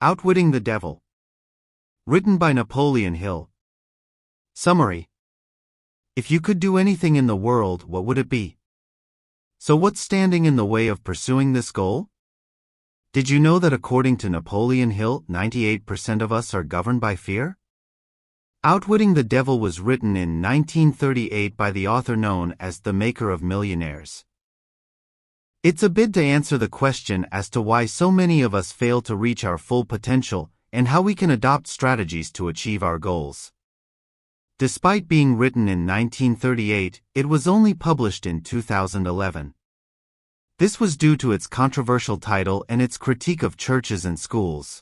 Outwitting the Devil. Written by Napoleon Hill. Summary. If you could do anything in the world, what would it be? So what's standing in the way of pursuing this goal? Did you know that according to Napoleon Hill, 98% of us are governed by fear? Outwitting the Devil was written in 1938 by the author known as the Maker of Millionaires. It's a bid to answer the question as to why so many of us fail to reach our full potential and how we can adopt strategies to achieve our goals. Despite being written in 1938, it was only published in 2011. This was due to its controversial title and its critique of churches and schools.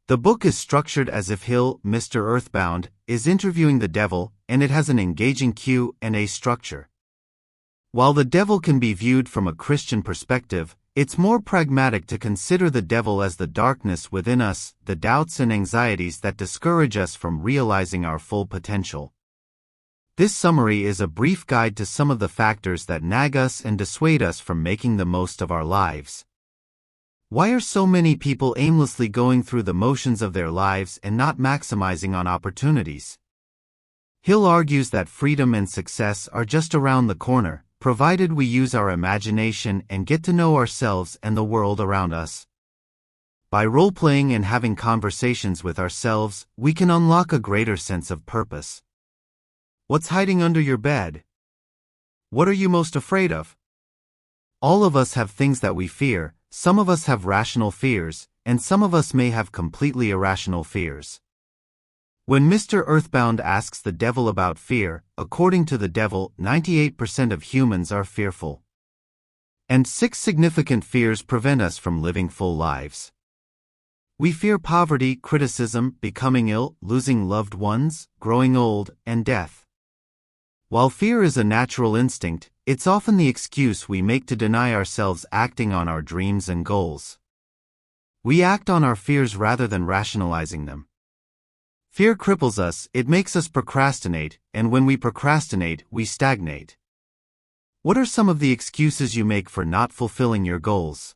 The book is structured as if Hill, Mr. Earthbound, is interviewing the devil, and it has an engaging Q&A structure. While the devil can be viewed from a Christian perspective, it's more pragmatic to consider the devil as the darkness within us, the doubts and anxieties that discourage us from realizing our full potential. This summary is a brief guide to some of the factors that nag us and dissuade us from making the most of our lives. Why are so many people aimlessly going through the motions of their lives and not maximizing on opportunities? Hill argues that freedom and success are just around the corner, provided we use our imagination and get to know ourselves and the world around us. By role-playing and having conversations with ourselves, we can unlock a greater sense of purpose. What's hiding under your bed? What are you most afraid of? All of us have things that we fear. Some of us have rational fears, and some of us may have completely irrational fears. When Mr. Earthbound asks the devil about fear, according to the devil, 98% of humans are fearful. And 6 significant fears prevent us from living full lives. We fear poverty, criticism, becoming ill, losing loved ones, growing old, and death. While fear is a natural instinct, it's often the excuse we make to deny ourselves acting on our dreams and goals. We act on our fears rather than rationalizing them. Fear cripples us, it makes us procrastinate, and when we procrastinate, we stagnate. What are some of the excuses you make for not fulfilling your goals?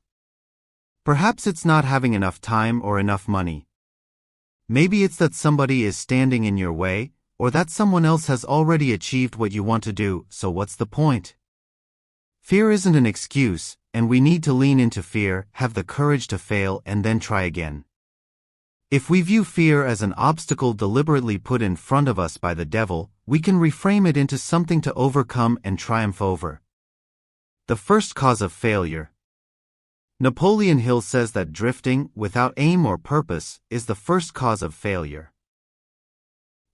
Perhaps it's not having enough time or enough money. Maybe it's that somebody is standing in your way, or that someone else has already achieved what you want to do, so what's the point? Fear isn't an excuse, and we need to lean into fear, have the courage to fail, and then try again. If we view fear as an obstacle deliberately put in front of us by the devil, we can reframe it into something to overcome and triumph over. The first cause of failure. Napoleon Hill says that drifting, without aim or purpose, is the first cause of failure.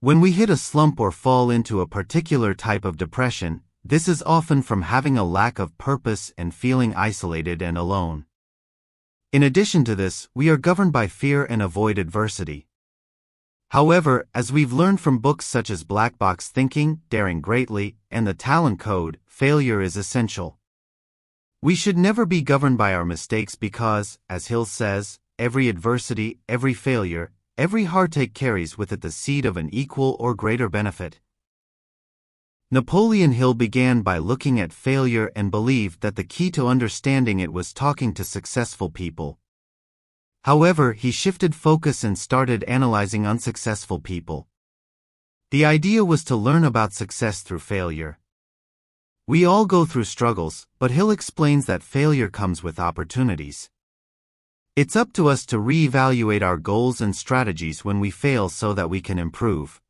When we hit a slump or fall into a particular type of depression, this is often from having a lack of purpose and feeling isolated and alone. In addition to this, we are governed by fear and avoid adversity. However, as we've learned from books such as Black Box Thinking, Daring Greatly, and The Talent Code, failure is essential. We should never be governed by our mistakes because, as Hill says, every adversity, every failure, every heartache carries with it the seed of an equal or greater benefit. Napoleon Hill began by looking at failure and believed that the key to understanding it was talking to successful people. However, he shifted focus and started analyzing unsuccessful people. The idea was to learn about success through failure. We all go through struggles, but Hill explains that failure comes with opportunities. It's up to us to reevaluate our goals and strategies when we fail so that we can improve.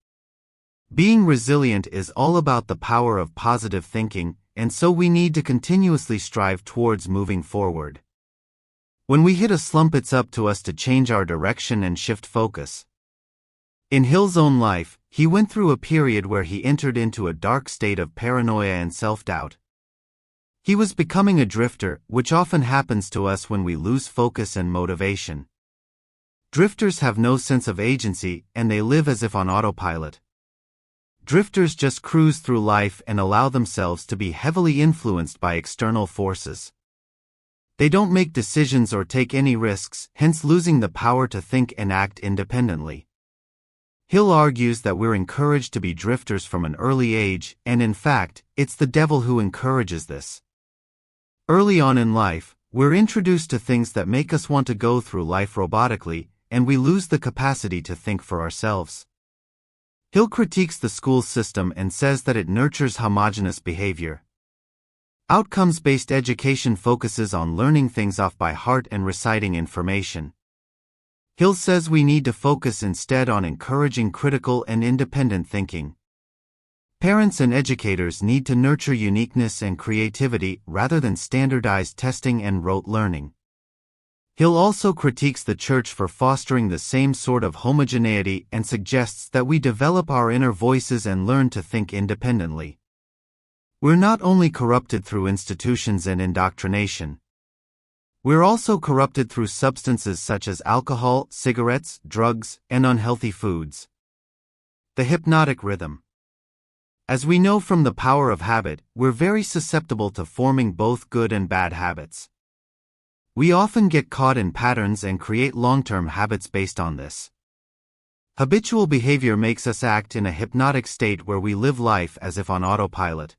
Being resilient is all about the power of positive thinking, and so we need to continuously strive towards moving forward. When we hit a slump, it's up to us to change our direction and shift focus. In Hill's own life, he went through a period where he entered into a dark state of paranoia and self-doubt. He was becoming a drifter, which often happens to us when we lose focus and motivation. Drifters have no sense of agency, and they live as if on autopilot. Drifters just cruise through life and allow themselves to be heavily influenced by external forces. They don't make decisions or take any risks, hence losing the power to think and act independently. Hill argues that we're encouraged to be drifters from an early age, and in fact, it's the devil who encourages this. Early on in life, we're introduced to things that make us want to go through life robotically, and we lose the capacity to think for ourselves. Hill critiques the school system and says that it nurtures homogeneous behavior. Outcomes-based education focuses on learning things off by heart and reciting information. Hill says we need to focus instead on encouraging critical and independent thinking. Parents and educators need to nurture uniqueness and creativity rather than standardized testing and rote learning. Hill also critiques the church for fostering the same sort of homogeneity and suggests that we develop our inner voices and learn to think independently. We're not only corrupted through institutions and indoctrination. We're also corrupted through substances such as alcohol, cigarettes, drugs, and unhealthy foods. The hypnotic rhythm. As we know from the power of habit, we're very susceptible to forming both good and bad habits. We often get caught in patterns and create long-term habits based on this. Habitual behavior makes us act in a hypnotic state where we live life as if on autopilot.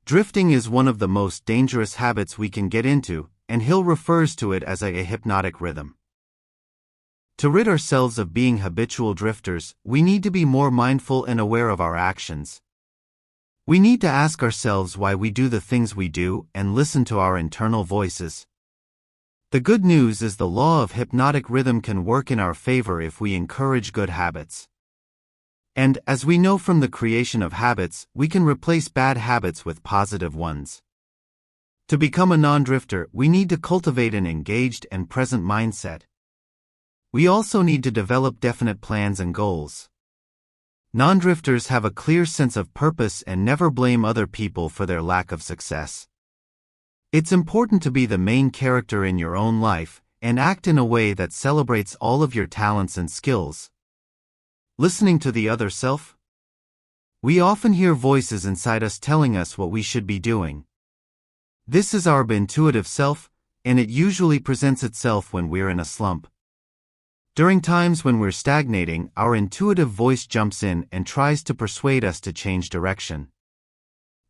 Drifting is one of the most dangerous habits we can get into, and Hill refers to it as a hypnotic rhythm. To rid ourselves of being habitual drifters, we need to be more mindful and aware of our actions. We need to ask ourselves why we do the things we do and listen to our internal voices. The good news is the law of hypnotic rhythm can work in our favor if we encourage good habits. And, as we know from the creation of habits, we can replace bad habits with positive ones. To become a non-drifter, we need to cultivate an engaged and present mindset. We also need to develop definite plans and goals. Non-drifters have a clear sense of purpose and never blame other people for their lack of success. It's important to be the main character in your own life and act in a way that celebrates all of your talents and skills. Listening to the other self? We often hear voices inside us telling us what we should be doing. This is our intuitive self, and it usually presents itself when we're in a slump. During times when we're stagnating, our intuitive voice jumps in and tries to persuade us to change direction.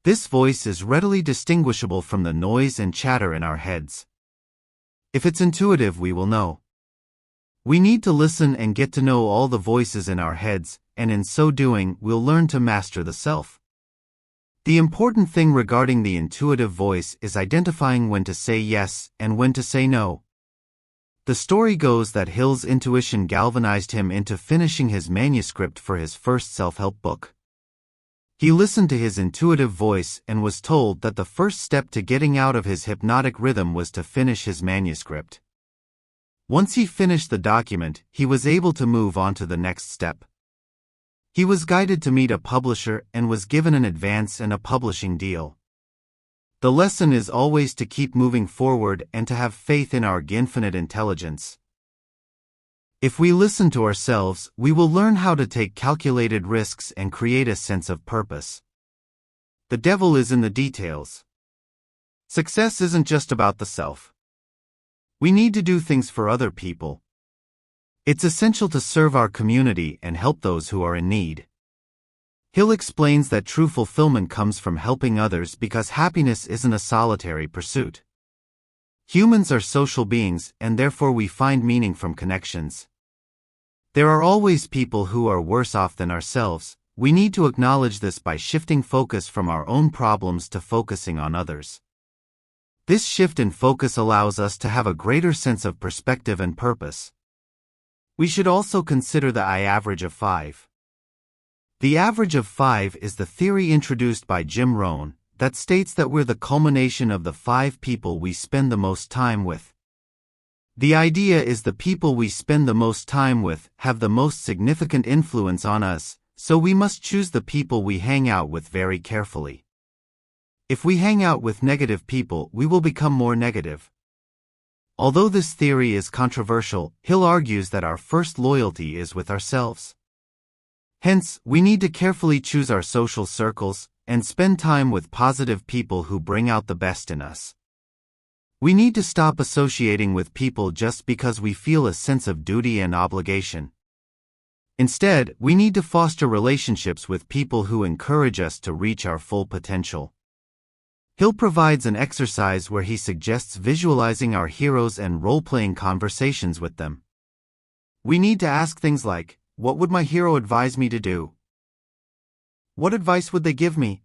This voice is readily distinguishable from the noise and chatter in our heads. If it's intuitive, we will know. We need to listen and get to know all the voices in our heads, and in so doing, we'll learn to master the self. The important thing regarding the intuitive voice is identifying when to say yes and when to say no. The story goes that Hill's intuition galvanized him into finishing his manuscript for his first self-help book. He listened to his intuitive voice and was told that the first step to getting out of his hypnotic rhythm was to finish his manuscript. Once he finished the document, he was able to move on to the next step. He was guided to meet a publisher and was given an advance and a publishing deal. The lesson is always to keep moving forward and to have faith in our infinite intelligence. If we listen to ourselves, we will learn how to take calculated risks and create a sense of purpose. The devil is in the details. Success isn't just about the self. We need to do things for other people. It's essential to serve our community and help those who are in need. Hill explains that true fulfillment comes from helping others because happiness isn't a solitary pursuit. Humans are social beings, and therefore we find meaning from connections. There are always people who are worse off than ourselves. We need to acknowledge this by shifting focus from our own problems to focusing on others. This shift in focus allows us to have a greater sense of perspective and purpose. We should also consider the I-average of 5. The average of 5 is the theory introduced by Jim Rohn that states that we're the culmination of the 5 people we spend the most time with. The idea is the people we spend the most time with have the most significant influence on us, so we must choose the people we hang out with very carefully. If we hang out with negative people, we will become more negative. Although this theory is controversial, Hill argues that our first loyalty is with ourselves. Hence, we need to carefully choose our social circles and spend time with positive people who bring out the best in us. We need to stop associating with people just because we feel a sense of duty and obligation. Instead, we need to foster relationships with people who encourage us to reach our full potential. Hill provides an exercise where he suggests visualizing our heroes and role-playing conversations with them. We need to ask things like, what would my hero advise me to do? What advice would they give me?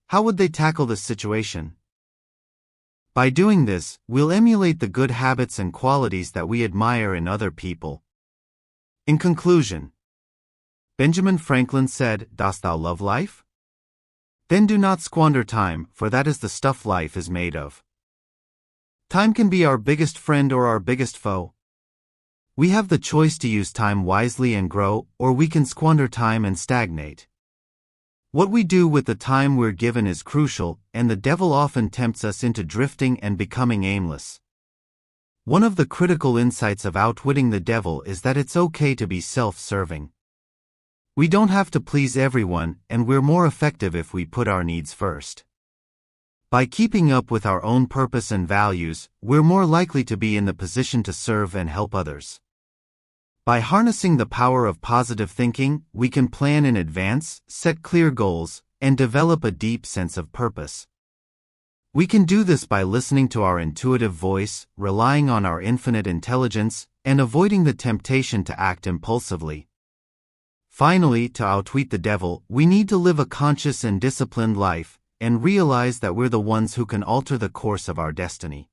How would they tackle this situation? By doing this, we'll emulate the good habits and qualities that we admire in other people. In conclusion, Benjamin Franklin said, "Dost thou love life? Then do not squander time, for that is the stuff life is made of." Time can be our biggest friend or our biggest foe. We have the choice to use time wisely and grow, or we can squander time and stagnate. What we do with the time we're given is crucial, and the devil often tempts us into drifting and becoming aimless. One of the critical insights of Outwitting the Devil is that it's okay to be self-serving. We don't have to please everyone, and we're more effective if we put our needs first. By keeping up with our own purpose and values, we're more likely to be in the position to serve and help others. By harnessing the power of positive thinking, we can plan in advance, set clear goals, and develop a deep sense of purpose. We can do this by listening to our intuitive voice, relying on our infinite intelligence, and avoiding the temptation to act impulsively. Finally, to outwit the devil, we need to live a conscious and disciplined life, and realize that we're the ones who can alter the course of our destiny.